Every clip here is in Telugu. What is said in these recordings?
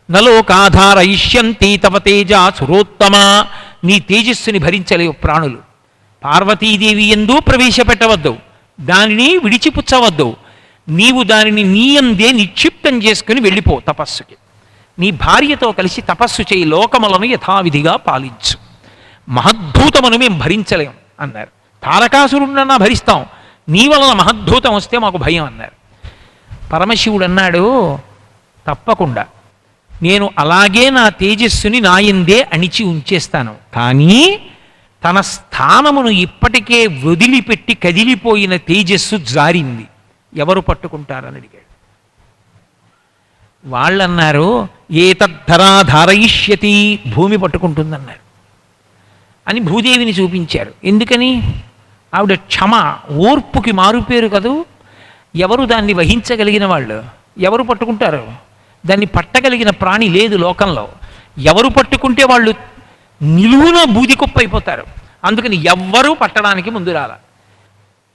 నలోకాధారయిష్యంతి తవ తేజ సురోత్తమా. నీ తేజస్సుని భరించలేవు ప్రాణులు. పార్వతీదేవి యందు ప్రవేశపెట్టవద్దు, దానిని విడిచిపుచ్చవద్దు. నీవు దానిని నీయందే నిక్షిప్తం చేసుకుని వెళ్ళిపో తపస్సుకి. నీ భార్యతో కలిసి తపస్సు చేయి, లోకములను యథావిధిగా పాలించు. మహద్భూతమును మేము భరించలేం అన్నారు. తారకాసురుడన్నా భరిస్తాం, నీ వలన మహద్భూతం వస్తే మాకు భయం అన్నారు. పరమశివుడు అన్నాడు, తప్పకుండా నేను అలాగే నా తేజస్సుని నాయందే అణిచి ఉంచేస్తాను. కానీ తన స్థానమును ఇప్పటికే వదిలిపెట్టి కదిలిపోయిన తేజస్సు జారింది, ఎవరు పట్టుకుంటారని అడిగాడు. వాళ్ళన్నారు, ఏతద్ధరాధారయిష్యతి, భూమి పట్టుకుంటుందన్నారు. అని భూదేవిని చూపించారు. ఎందుకని? ఆవిడ క్షమ, ఓర్పుకి మారుపేరు కదూ. ఎవరు దాన్ని వహించగలిగిన వాళ్ళు? ఎవరు పట్టుకుంటారు? దాన్ని పట్టగలిగిన ప్రాణి లేదు లోకంలో. ఎవరు పట్టుకుంటే వాళ్ళు నిలువున బూదికొప్ప అయిపోతారు. అందుకని ఎవ్వరూ పట్టడానికి ముందు రాల.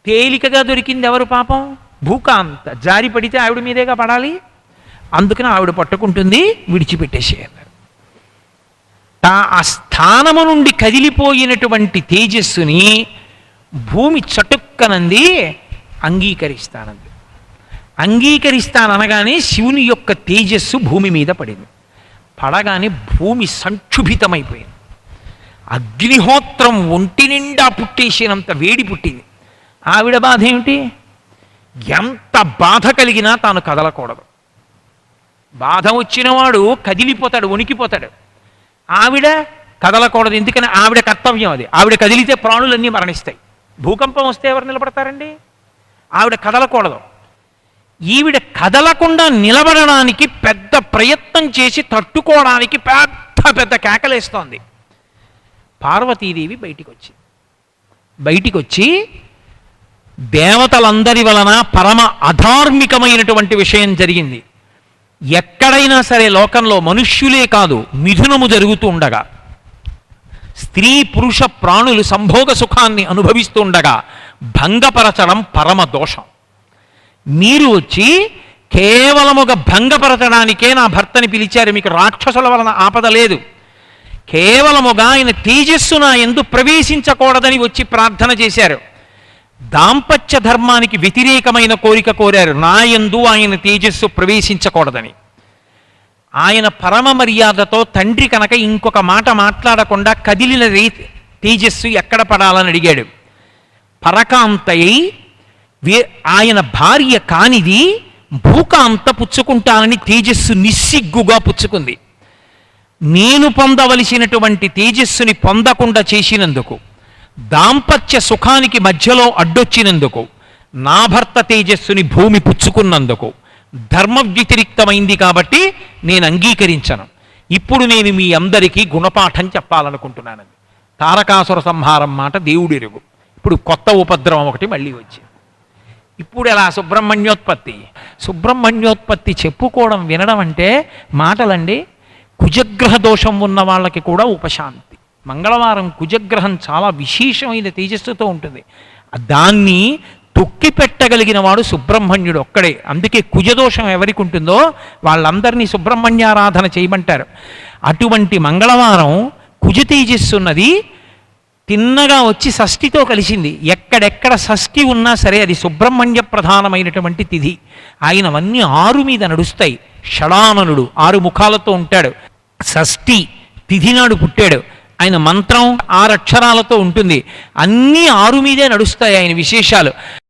తేలికగా దొరికింది ఎవరు? పాపం భూకాంత. జారి పడితే ఆవిడ మీదేగా పడాలి. అందుకని ఆవిడ పట్టుకుంటుంది, విడిచిపెట్టేసేయాలి. ఆ స్థానము నుండి కదిలిపోయినటువంటి తేజస్సుని భూమి చటుక్కనంది, అంగీకరిస్తానంది. అంగీకరిస్తాననగానే శివుని యొక్క తేజస్సు భూమి మీద పడింది. పడగానే భూమి సంక్షుభితమైపోయింది. అగ్నిహోత్రం ఒంటి నిండా పుట్టేసినంత వేడి పుట్టింది. ఆవిడ బాధ ఏమిటి? ఎంత బాధ కలిగినా తాను కదలకూడదు. బాధ వచ్చినవాడు కదిలిపోతాడు, వణికిపోతాడు. ఆవిడ కదలకూడదు. ఎందుకని? ఆవిడ కర్తవ్యం అది. ఆవిడ కదిలితే ప్రాణులన్నీ మరణిస్తాయి. భూకంపం వస్తే ఎవరు నిలబడతారండి? ఆవిడ కదలకూడదు. ఈవిడ కదలకుండా నిలబడడానికి పెద్ద ప్రయత్నం చేసి తట్టుకోవడానికి పెద్ద పెద్ద కేకలేస్తోంది. పార్వతీదేవి బయటికి వచ్చి దేవతలందరి వలన పరమ అధార్మికమైనటువంటి విషయం జరిగింది. ఎక్కడైనా సరే లోకంలో మనుష్యులే కాదు, మిథునము జరుగుతూ ఉండగా, స్త్రీ పురుష ప్రాణులు సంభోగ సుఖాన్ని అనుభవిస్తూ ఉండగా భంగపరచడం పరమ దోషం. మీరు వచ్చి కేవలముగా భంగపరచడానికే నా భర్తని పిలిచారు. మీకు రాక్షసుల వలన ఆపద లేదు. కేవలముగా ఆయన తేజస్సు నా యందు ప్రవేశించకూడదని వచ్చి ప్రార్థన చేశారు. దాంపత్య ధర్మానికి వ్యతిరేకమైన కోరిక కోరారు. నా యందు ఆయన తేజస్సు ప్రవేశించకూడదని. ఆయన పరమ మర్యాదతో తండ్రి కనుక ఇంకొక మాట మాట్లాడకుండా కదిలిన తేజస్సు ఎక్కడ పడాలని అడిగాడు. పరకాంతయ్యి ఆయన భార్య కానిది భూకాంత పుచ్చుకుంటానని తేజస్సు నిస్సిగ్గుగా పుచ్చుకుంది. నేను పొందవలసినటువంటి తేజస్సుని పొందకుండా చేసినందుకు, దాంపత్య సుఖానికి మధ్యలో అడ్డొచ్చినందుకు, నా భర్త తేజస్సుని భూమి పుచ్చుకున్నందుకు ధర్మ వ్యతిరిక్తమైంది కాబట్టి నేను అంగీకరించను. ఇప్పుడు నేను మీ అందరికీ గుణపాఠం చెప్పాలనుకుంటున్నానండి. తారకాసుర సంహారం మాట దేవుడు ఎరుగు. ఇప్పుడు కొత్త ఉపద్రవం ఒకటి మళ్ళీ వచ్చింది. ఇప్పుడు ఎలా? సుబ్రహ్మణ్యోత్పత్తి చెప్పుకోవడం, వినడం అంటే మాటలండి. కుజగ్రహ దోషం ఉన్న వాళ్ళకి కూడా ఉపశాంతి. మంగళవారం కుజగ్రహం చాలా విశేషమైన తేజస్సుతో ఉంటుంది. దాన్ని తొక్కి పెట్టగలిగిన వాడు సుబ్రహ్మణ్యుడు ఒక్కడే. అందుకే కుజదోషం ఎవరికి ఉంటుందో వాళ్ళందరినీ సుబ్రహ్మణ్యారాధన చేయమంటారు. అటువంటి మంగళవారం కుజ తేజస్సున్నది తిన్నగా వచ్చి షష్ఠితో కలిసింది. ఎక్కడెక్కడ షష్ఠి ఉన్నా సరే అది సుబ్రహ్మణ్య ప్రధానమైనటువంటి తిథి. ఆయనవన్నీ 6 మీద నడుస్తాయి. షడాననుడు 6 ముఖాలతో ఉంటాడు. షష్ఠి తిథి నాడు పుట్టాడు. ఆయన మంత్రం 6 అక్షరాలతో ఉంటుంది. అన్నీ 6 మీదే నడుస్తాయి ఆయన విశేషాలు.